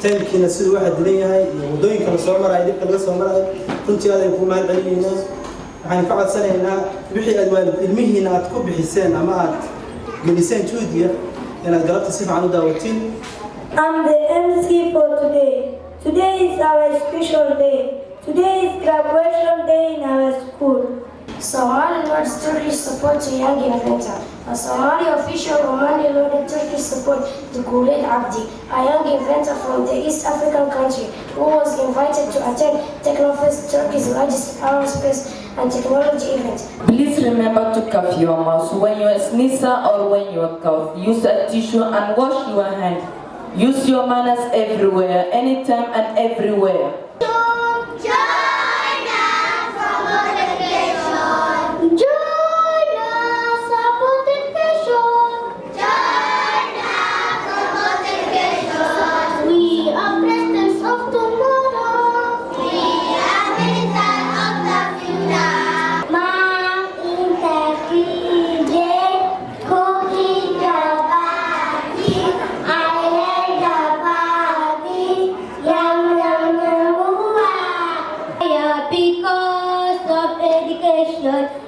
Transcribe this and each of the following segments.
تانكينا سيد واحد ليها ودوين كان صومر عيد كان صومر كنت هذا يكون مال علينا يعني فقط سنة هنا بحي أدوان المهنة تكون بحسين أمات بلسان جودية أنا قربت أسيف عنه داوتين. I'm the MC for today. Today is our special day. Today is graduation day in our school. Somali Lord's Turkish support to young inventor. A Somali official Romani Lord Turkish support to Kadhacday, a young inventor from the East African country who was invited to attend Technofest, Turkey's largest aerospace and technology event. Please remember to cough your mouth when you sneeze or when you cough. Use a tissue and wash your hands. Use your manners everywhere, anytime and everywhere.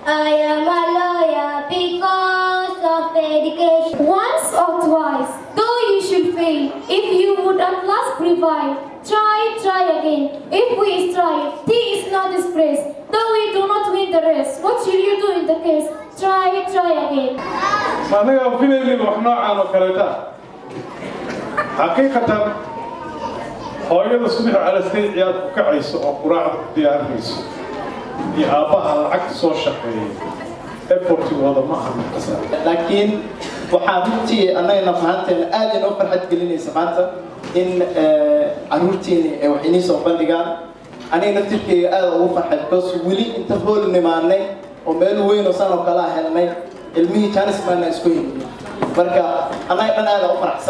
I am a lawyer because of education. Once or twice, though you should fail, if you would at last prevail, try again. If we strive, tea is not disgrace. Though we do not win the race, what should you do in the case? Try again. أنا أقول لك وإحنا عن كرتا حقيقة هاي الصبح على سنين عياد كعيس أو قراءة دياريس يا أباها العكس صور شقي إفورتي وهذا ما هم قصر لكن وحابتي أنا نفهمت إن آلي نوفر حد قلني سمعت إن عروتي وحيني صوبان لقان أنا نفتكر أوفر حد بس ولي أنت هول نماني ومالو وين وصلنا كلاه هلمي المي كان اسمه نسكوين بركة أنا أوفر أحسن